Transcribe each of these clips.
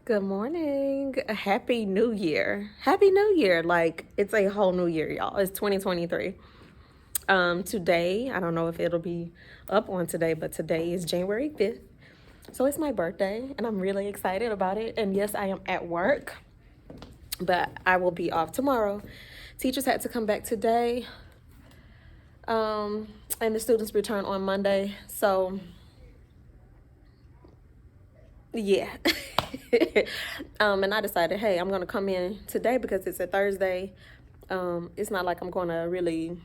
Good morning. Happy New Year. Happy New Year. Like it's a whole new year, y'all. It's 2023. Today, I don't know if it'll be up on today, but today is January 5th. So it's my birthday and I'm really excited about it. And yes, I am at work, but I will be off tomorrow. Teachers had to come back today. And the students return on Monday. So yeah. And I decided, hey, I'm gonna come in today because it's a Thursday. It's not like I'm gonna really,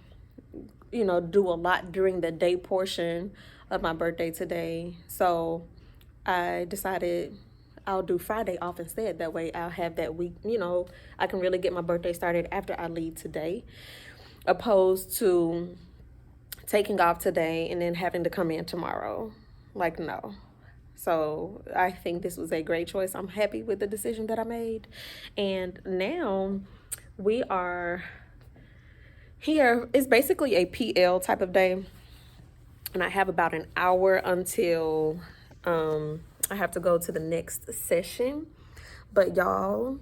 do a lot during the day portion of my birthday today. So I decided I'll do Friday off instead. That way I'll have that week, I can really get my birthday started after I leave today, opposed to taking off today and then having to come in tomorrow. Like, no. So I think this was a great choice. I'm happy with the decision that I made. And now we are here. It's basically a PL type of day. And I have about an hour until I have to go to the next session. But y'all,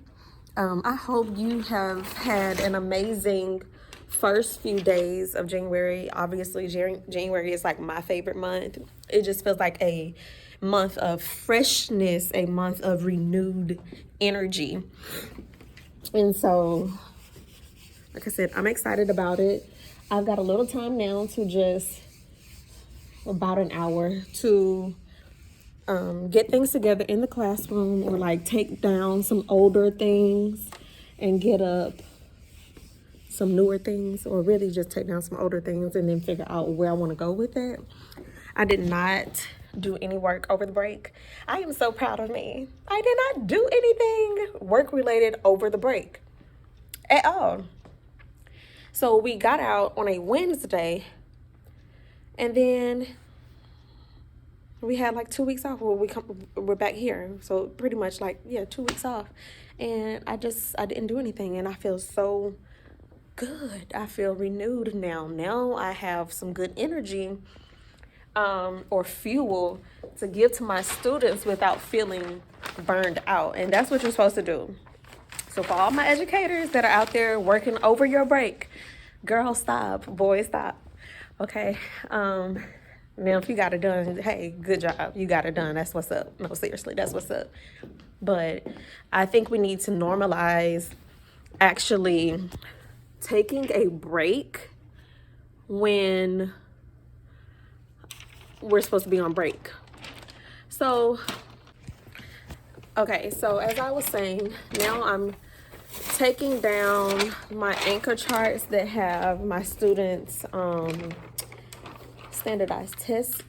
I hope you have had an amazing first few days of January. Obviously, January is like my favorite month. It just feels like a month of freshness, a month of renewed energy. And so, like I said, I'm excited about it. I've got a little time now to just about an hour to get things together in the classroom, or like take down some older things and get up some newer things, or really just take down some older things and then figure out where I want to go with it. I did not do any work over the break. I am so proud of me. I did not do anything work related over the break at all. So we got out on a Wednesday, and then we had like 2 weeks off. We're back here, so pretty much like 2 weeks off, and I didn't do anything, and I feel so good. I feel renewed now I have some good energy or fuel to give to my students without feeling burned out. And that's what you're supposed to do. So for all my educators that are out there working over your break, girl, stop. Boy, stop. Okay. Now if you got it done, hey, good job. You got it done. That's what's up. No, seriously, that's what's up. But I think we need to normalize actually taking a break when we're supposed to be on break. So, okay, so as I was saying, now I'm taking down my anchor charts that have my students' standardized test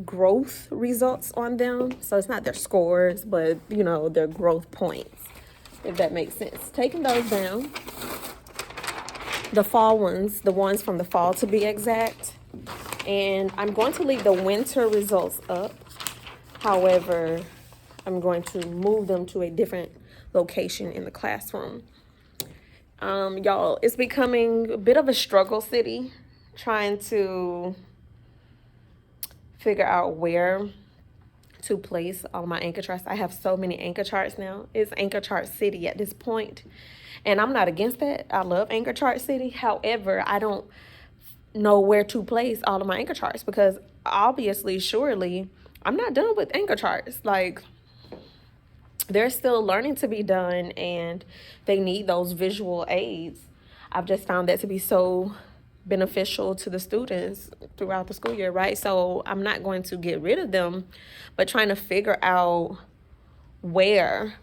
growth results on them. So it's not their scores, but their growth points, if that makes sense. Taking those down. The fall ones, the ones from the fall to be exact. And I'm going to leave the winter results up. However, I'm going to move them to a different location in the classroom. Y'all, it's becoming a bit of a struggle city trying to figure out where to place all my anchor charts. I have so many anchor charts now. It's anchor chart city at this point. And I'm not against that. I love anchor chart city. However, I don't know where to place all of my anchor charts because obviously, surely, I'm not done with anchor charts. Like, there's still learning to be done and they need those visual aids. I've just found that to be so beneficial to the students throughout the school year, right? So I'm not going to get rid of them, but trying to figure out where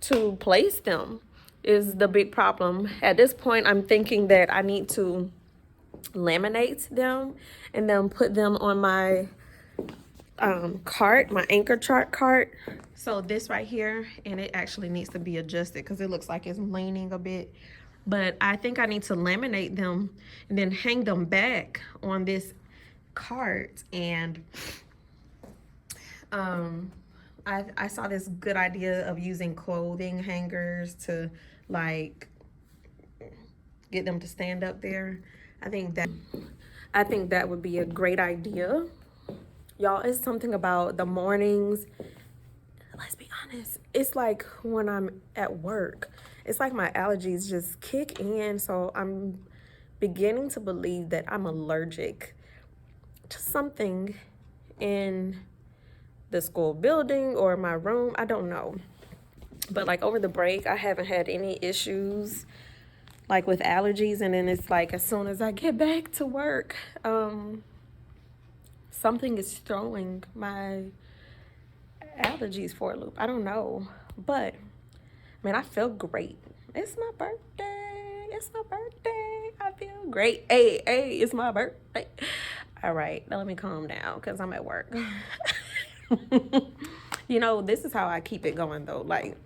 to place them is the big problem. At this point, I'm thinking that I need to laminate them and then put them on my cart, my anchor chart cart. So this right here, and it actually needs to be adjusted because it looks like it's leaning a bit. But I think I need to laminate them and then hang them back on this cart. And I saw this good idea of using clothing hangers to like get them to stand up there. I think that would be a great idea. Y'all, it's something about the mornings. Let's be honest. honest, it's like when I'm at work, it's like my allergies just kick in. So I'm beginning to believe that I'm allergic to something in the school building or my room. I don't know. But like over the break, I haven't had any issues like with allergies. And then it's like as soon as I get back to work, something is throwing my allergies for a loop. I don't know. But man, I feel great. It's my birthday. It's my birthday. I feel great. Hey, it's my birthday. All right, now let me calm down because I'm at work. You know, this is how I keep it going though. Like,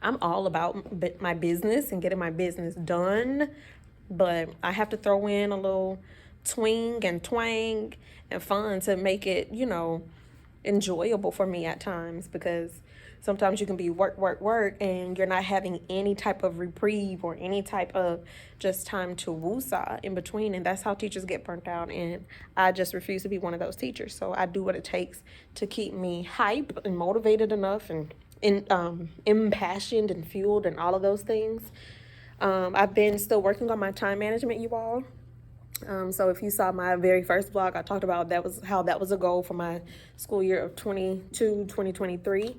I'm all about my business and getting my business done, but I have to throw in a little twing and twang and fun to make it, you know, enjoyable for me at times, because sometimes you can be work and you're not having any type of reprieve or any type of just time to woosah in between, and that's how teachers get burnt out, and I just refuse to be one of those teachers. So I do what it takes to keep me hype and motivated enough and impassioned and fueled and all of those things. I've been still working on my time management, you all. So if you saw my very first vlog, I talked about that was a goal for my school year of 2023.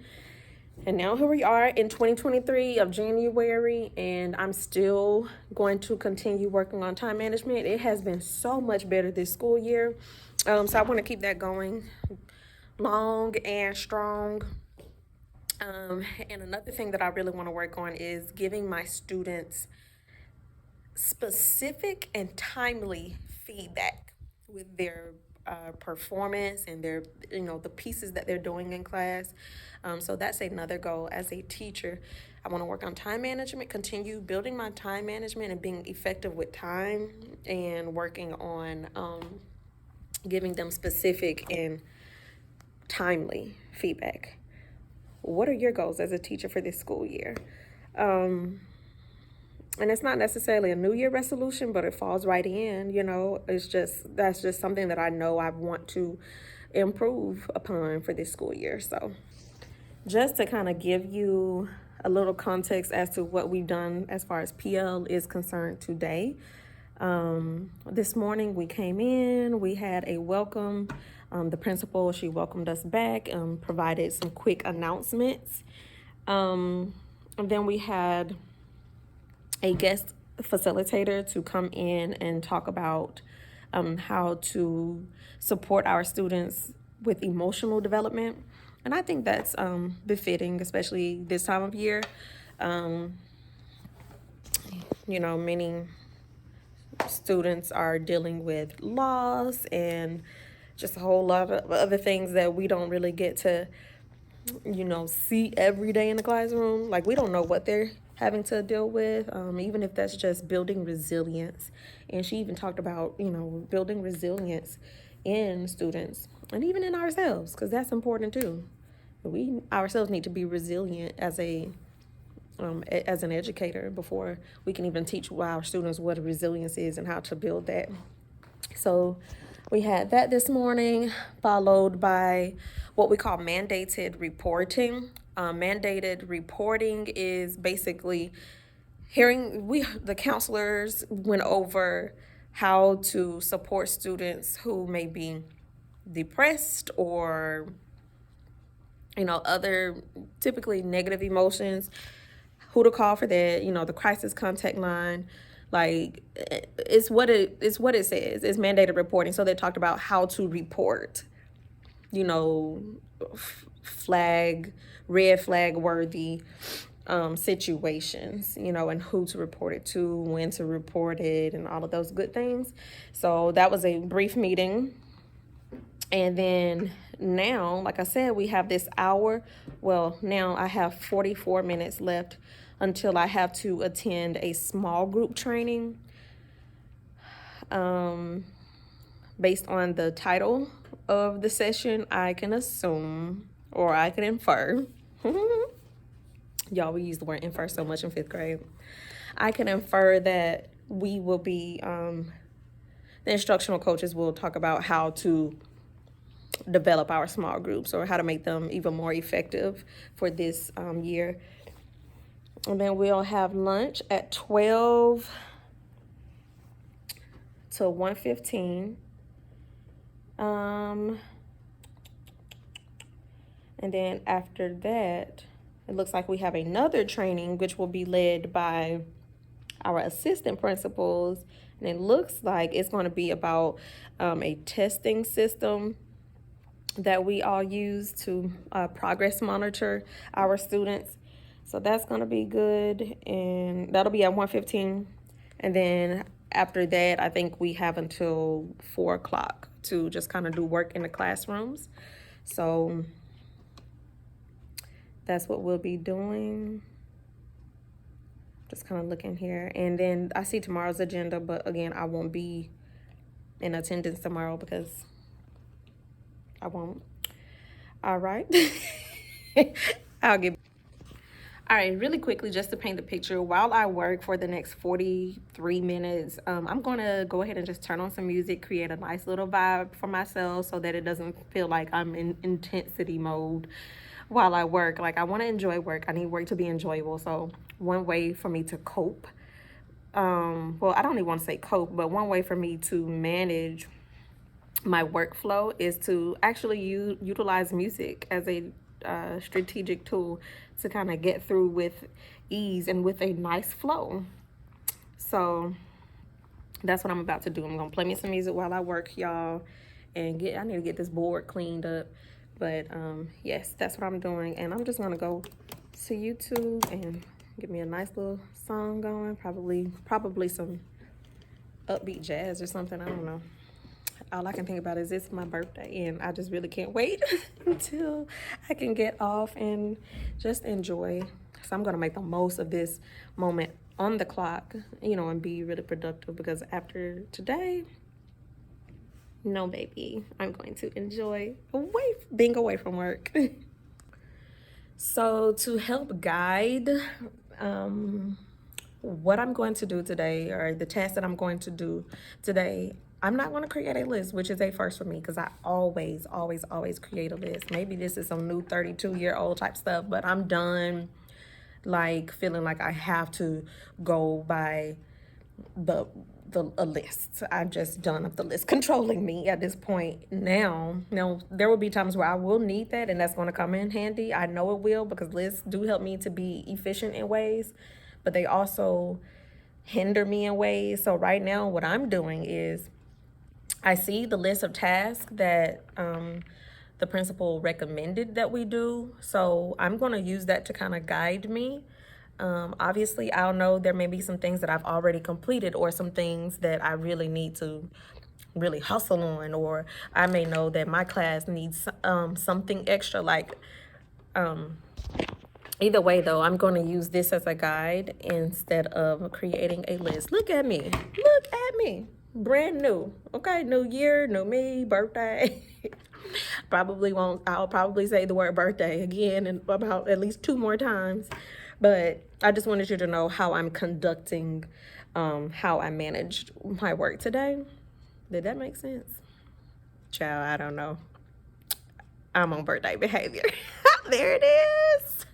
And now here we are in 2023 of January, and I'm still going to continue working on time management. It has been so much better this school year. So I want to keep that going long and strong. And another thing that I really want to work on is giving my students specific and timely feedback with their performance and their, you know, the pieces that they're doing in class. So that's another goal as a teacher. I want to work on time management, continue building my time management and being effective with time, and working on giving them specific and timely feedback. What are your goals as a teacher for this school year? And it's not necessarily a New Year resolution, but it falls right in, you know. That's just something that I know I want to improve upon for this school year. So just to kind of give you a little context as to what we've done as far as PL is concerned today. This morning we came in, we had a welcome. The principal, she welcomed us back, provided some quick announcements. And then we had a guest facilitator to come in and talk about how to support our students with emotional development. And I think that's befitting, especially this time of year. You know, many students are dealing with loss and just a whole lot of other things that we don't really get to, you know, see every day in the classroom. Like, we don't know what they're having to deal with, even if that's just building resilience. And she even talked about, you know, building resilience in students and even in ourselves, because that's important too. We ourselves need to be resilient as an educator before we can even teach our students what resilience is and how to build that. So we had that this morning, followed by what we call mandated reporting. Mandated reporting is basically the counselors went over how to support students who may be depressed or, you know, other typically negative emotions, who to call for that, you know, the crisis contact line. Like, it's what it says. It's mandated reporting. So they talked about how to report, you know, red flag worthy situations, you know, and who to report it to, when to report it, and all of those good things. So that was a brief meeting. And then now, like I said, we have this hour. Well, now I have 44 minutes left until I have to attend a small group training. Based on the title of the session, I can assume, or I can infer. Y'all, we use the word infer so much in 5th grade. I can infer that we will be, the instructional coaches will talk about how to develop our small groups or how to make them even more effective for this year. And then we'll have lunch at 12 to 1:15. And then after that, it looks like we have another training, which will be led by our assistant principals. And it looks like it's going to be about a testing system that we all use to progress monitor our students. So that's going to be good. And that'll be at 1:15. And then after that, I think we have until 4 o'clock to just kind of do work in the classrooms. So that's what we'll be doing. Just kind of looking here. And then I see tomorrow's agenda, but again, I won't be in attendance tomorrow because I won't. All right. I'll get. All right, really quickly, just to paint the picture, while I work for the next 43 minutes, I'm going to go ahead and just turn on some music, create a nice little vibe for myself so that it doesn't feel like I'm in intensity mode while I work. Like, I want to enjoy work. I need work to be enjoyable. So one way for me to cope, well, I don't even want to say cope, but one way for me to manage my workflow is to actually utilize music as a strategic tool to kind of get through with ease and with a nice flow. So that's what I'm about to do. I'm gonna play me some music while I work, y'all, and I need to get this board cleaned up. But yes, that's what I'm doing, and I'm just gonna go to YouTube and get me a nice little song going. Probably some upbeat jazz or something. I don't know. All I can think about is it's my birthday, and I just really can't wait until I can get off and just enjoy. So I'm going to make the most of this moment on the clock, you know, and be really productive, because after today, no, baby, I'm going to enjoy being away from work. So to help guide what I'm going to do today, or the task that I'm going to do today, I'm not going to create a list, which is a first for me, because I always create a list. Maybe this is some new 32-year-old type stuff, but I'm done like feeling like I have to go by a list. I'm just done of the list controlling me at this point. Now there will be times where I will need that, and that's going to come in handy. I know it will, because lists do help me to be efficient in ways, but they also hinder me in ways. So right now what I'm doing is I see the list of tasks that the principal recommended that we do. So I'm going to use that to kind of guide me. Obviously, I'll know there may be some things that I've already completed, or some things that I really need to really hustle on, or I may know that my class needs something extra. Like, either way, though, I'm going to use this as a guide instead of creating a list. Look at me. Look at me. Brand new. Okay, new year, new me, birthday. I'll probably say the word birthday again in about at least 2 more times. But I just wanted you to know how I'm conducting, how I managed my work today. Did that make sense? Child, I don't know. I'm on birthday behavior. There it is.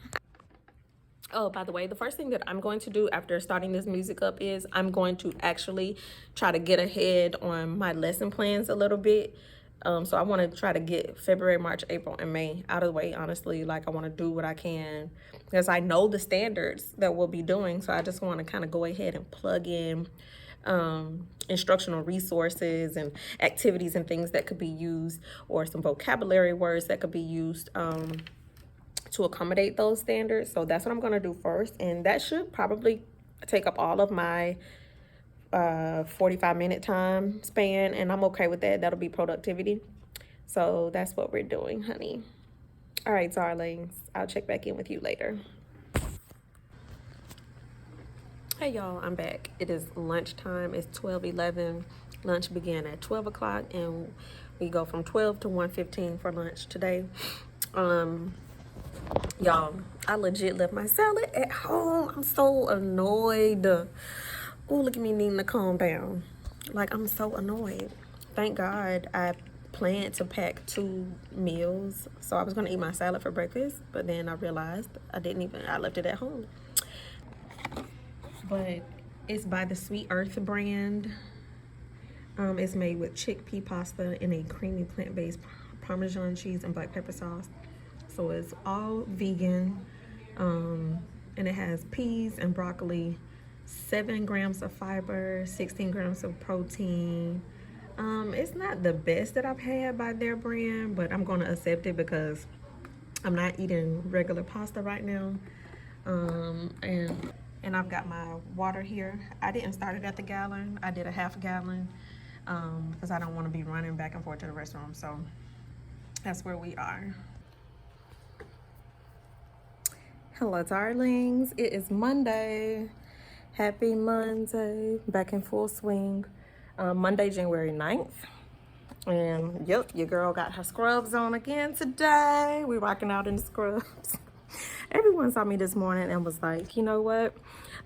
Oh, by the way, the first thing that I'm going to do after starting this music up is I'm going to actually try to get ahead on my lesson plans a little bit. So I want to try to get February, March, April, and May out of the way, honestly. Like, I want to do what I can, because I know the standards that we'll be doing. So I just want to kind of go ahead and plug in instructional resources and activities and things that could be used, or some vocabulary words that could be used to accommodate those standards. So that's what I'm going to do first, and that should probably take up all of my 45-minute time span, and I'm okay with that. That'll be productivity. So that's what we're doing, honey. All right, darlings, I'll check back in with you later. Hey y'all, I'm back. It is lunchtime. It's 12:11. Lunch began at 12 o'clock, and we go from 12 to 1:15 for lunch today. Y'all, I legit left my salad at home. I'm so annoyed. Oh, look at me needing to calm down. Like, I'm so annoyed. Thank God I planned to pack 2 meals. So I was gonna eat my salad for breakfast, but then I realized I left it at home. But it's by the Sweet Earth brand. It's made with chickpea pasta and a creamy plant-based Parmesan cheese and black pepper sauce. So it's all vegan, and it has peas and broccoli, 7 grams of fiber, 16 grams of protein. It's not the best that I've had by their brand, but I'm gonna accept it because I'm not eating regular pasta right now. And I've got my water here. I didn't start it at the gallon. I did a half gallon because I don't want to be running back and forth to the restroom. So that's where we are. Hello, darlings. It is Monday. Happy Monday. Back in full swing. Monday, January 9th. And yep, your girl got her scrubs on again today. We rocking out in the scrubs. Everyone saw me this morning and was like, you know what?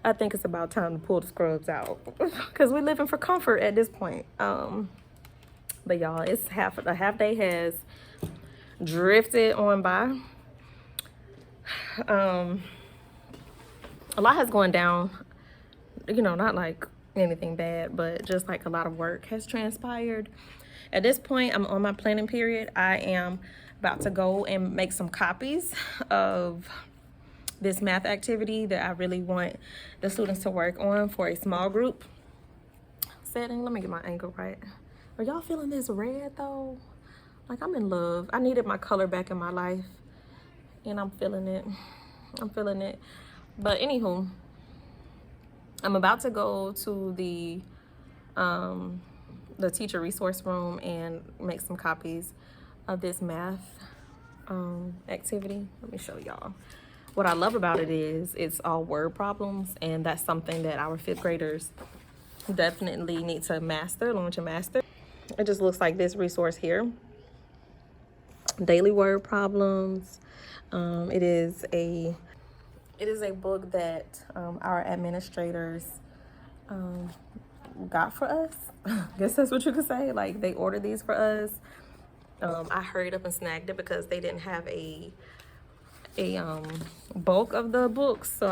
I think it's about time to pull the scrubs out because we're living for comfort at this point. But y'all, it's a half day has drifted on by. A lot has gone down, you know, not like anything bad, but just like a lot of work has transpired. At this point, I'm on my planning period. I am about to go and make some copies of this math activity that I really want the students to work on for a small group setting. Let me get my angle right. Are y'all feeling this red though? Like, I'm in love. I needed my color back in my life and I'm feeling it. I'm feeling it. But anywho, I'm about to go to the teacher resource room and make some copies of this math activity. Let me show y'all. What I love about it is it's all word problems, and that's something that our 5th graders definitely need to master, learn to master. It just looks like this resource here. Daily word problems. It is a book that our administrators got for us. I guess that's what you could say. Like, they ordered these for us. I hurried up and snagged it because they didn't have a bulk of the books. So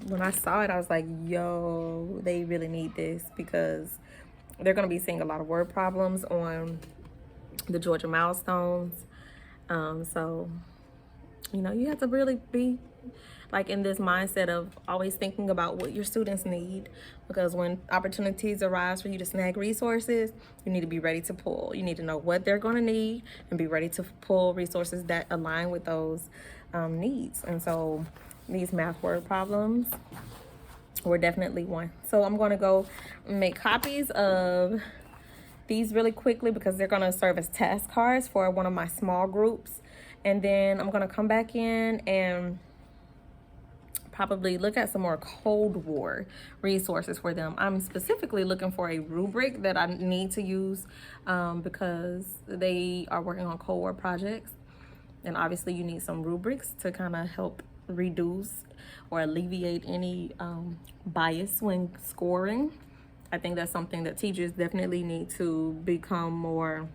when I saw it, I was like, yo, they really need this because they're going to be seeing a lot of word problems on the Georgia milestones. So, you know, you have to really be like in this mindset of always thinking about what your students need, because when opportunities arise for you to snag resources, you need to be ready to pull. You need to know what they're going to need and be ready to pull resources that align with those needs. And so these math word problems were definitely one. So I'm going to go make copies of these really quickly because they're going to serve as task cards for one of my small groups. And then I'm going to come back in and probably look at some more Cold War resources for them. I'm specifically looking for a rubric that I need to use because they are working on Cold War projects. And obviously you need some rubrics to kind of help reduce or alleviate any bias when scoring. I think that's something that teachers definitely need to become more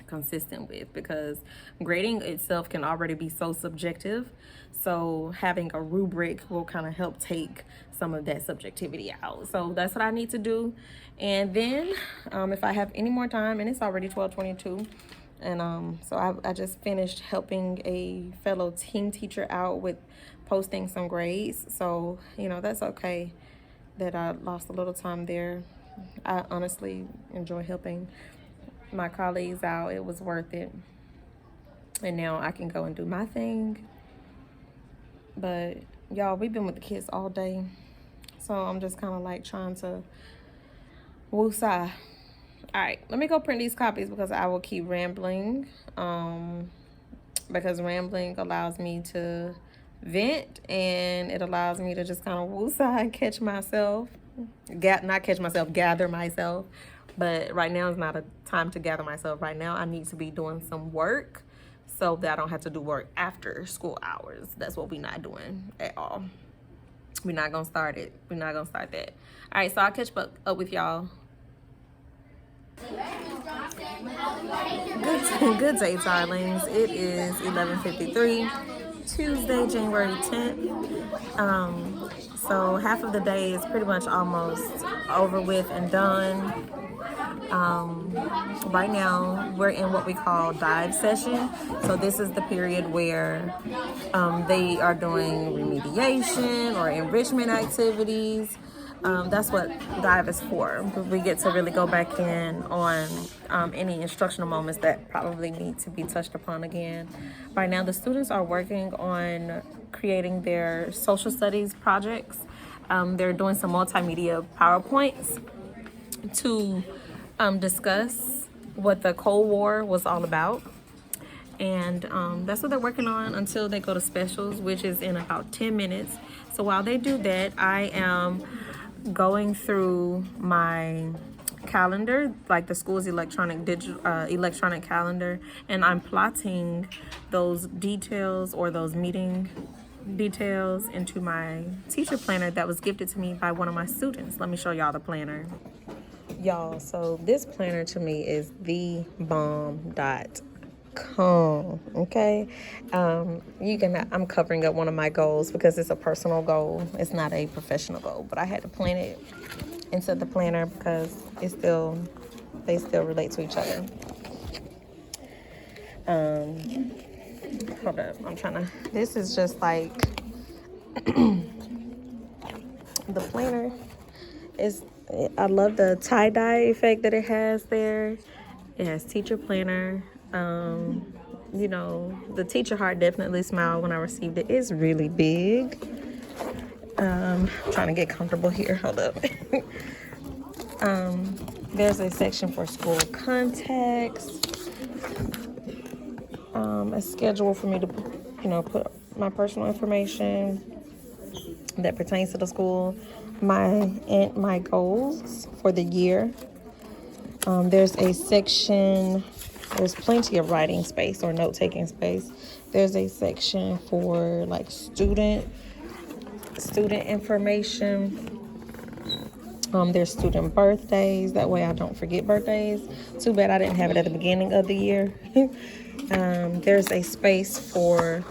consistent with, because grading itself can already be so subjective. So having a rubric will kind of help take some of that subjectivity out. So that's what I need to do. And then if I have any more time, and it's already 12:22, and so I just finished helping a fellow teen teacher out with posting some grades. So, you know, that's okay that I lost a little time there. I honestly enjoy helping my colleagues out. It was worth it. And now I can go and do my thing. But y'all, we've been with the kids all day. So I'm just kind of like trying to woosah. All right, let me go print these copies because I will keep rambling. Because rambling allows me to vent, and it allows me to just kind of woosah and catch myself. Not catch myself, gather myself. But right now is not a time to gather myself. Right now I need to be doing some work so that I don't have to do work after school hours. That's what we're not doing at all. We're not gonna start it. We're not gonna start that. All right, so I'll catch up with y'all. Good day, darlings. It is 11:53, Tuesday, January 10th. So half of the day is pretty much almost over with and done. Right now, we're in what we call dive session. So this is the period where they are doing remediation or enrichment activities. That's what dive is for. We get to really go back in on any instructional moments that probably need to be touched upon again. Right now, the students are working on creating their social studies projects. They're doing some multimedia PowerPoints to discuss what the Cold War was all about. And that's what they're working on until they go to specials, which is in about 10 minutes. So while they do that, I am going through my calendar, like the school's electronic calendar, and I'm plotting those details or those meeting details into my teacher planner that was gifted to me by one of my students. Let me show y'all the planner. Y'all, so this planner to me is the bomb.com. Okay, I'm covering up one of my goals because it's a personal goal. It's not a professional goal, but I had to plan it into the planner because they still relate to each other. Hold up, this is just like the planner is. I love the tie-dye effect that it has there. It has teacher planner. The teacher heart definitely smiled when I received it. It's really big. Trying to get comfortable here. Hold up. There's a section for school context. A schedule for me to, put my personal information that pertains to the school. My goals for the year. There's a section. There's plenty of writing space or note-taking space. There's a section for like student information. There's student birthdays. That way I don't forget birthdays. Too bad I didn't have it at the beginning of the year. There's a space for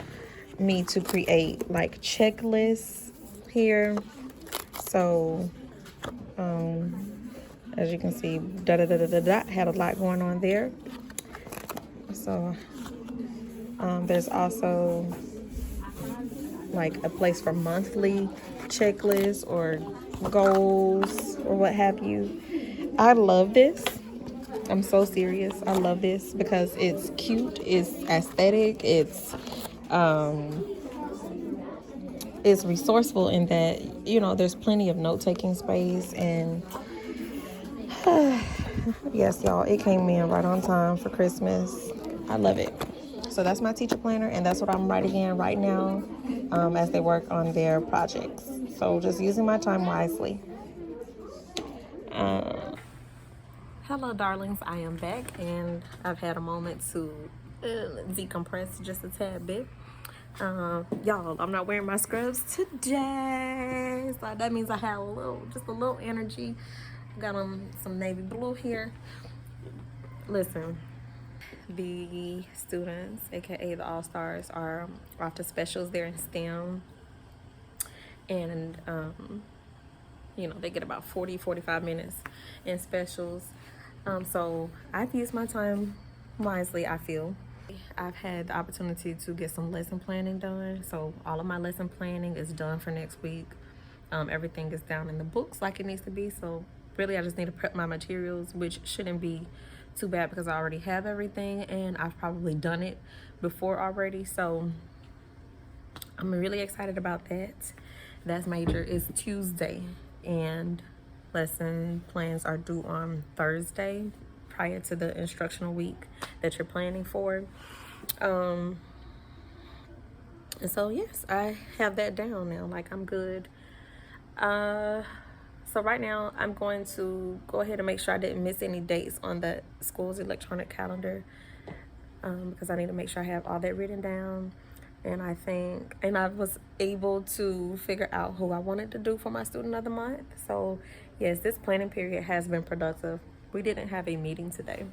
me to create like checklists here. So, as you can see, had a lot going on there. So, there's also like a place for monthly checklists or goals or what have you. I love this. I'm so serious. I love this because it's cute, it's aesthetic, it's resourceful in that, there's plenty of note-taking space. And yes, y'all, it came in right on time for Christmas. I love it. So that's my teacher planner, and that's what I'm writing in right now as they work on their projects. So just using my time wisely. Hello, darlings. I am back, and I've had a moment to decompress just a tad bit. Y'all, I'm not wearing my scrubs today, so that means I have just a little energy. Got some navy blue here. Listen, the students, aka the all-stars, are off to specials. They're in STEM, and they get about 45 minutes in specials. So I've used my time wisely, I feel. I've had the opportunity to get some lesson planning done. So all of my lesson planning is done for next week. Everything is down in the books like it needs to be. So really I just need to prep my materials, which shouldn't be too bad because I already have everything and I've probably done it before already. So I'm really excited about that. That's major. It's Tuesday and lesson plans are due on Thursday prior to the instructional week that you're planning for. And so yes, I have that down now. Like, I'm good. So right now I'm going to go ahead and make sure I didn't miss any dates on the school's electronic calendar, because I need to make sure I have all that written down. And I was able to figure out who I wanted to do for my student of the month. So yes, this planning period has been productive. we didn't have a meeting today,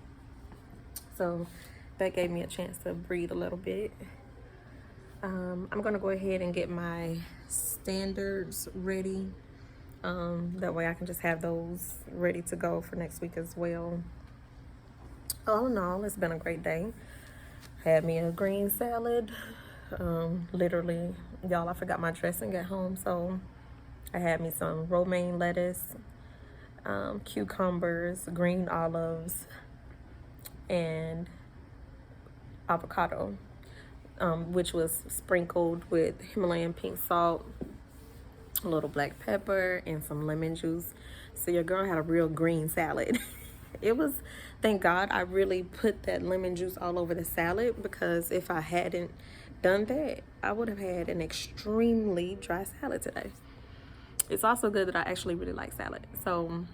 so that gave me a chance to breathe a little bit. I'm gonna go ahead and get my standards ready. That way I can just have those ready to go for next week as well. All in all, it's been a great day. Had me a green salad. Literally, y'all, I forgot my dressing at home, so I had me some romaine lettuce, cucumbers, green olives, and avocado, which was sprinkled with Himalayan pink salt, a little black pepper, and some lemon juice. So your girl had a real green salad. It was, thank God I really put that lemon juice all over the salad, because if I hadn't done that, I would have had an extremely dry salad today. It's also good that I actually really like salad. So,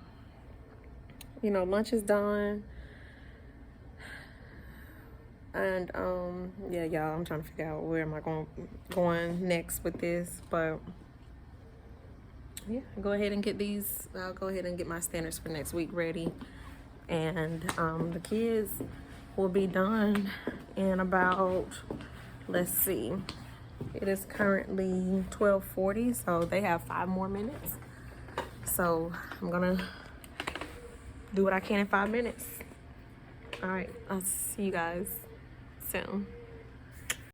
you know, lunch is done. And yeah, y'all, I'm trying to figure out where am I going next with this, but yeah, go ahead and get these. I'll go ahead and get my standards for next week ready, and the kids will be done in about, let's see, it is currently 12:40, so they have 5 more minutes. So I'm gonna do what I can in 5 minutes. All right, I'll see you guys soon.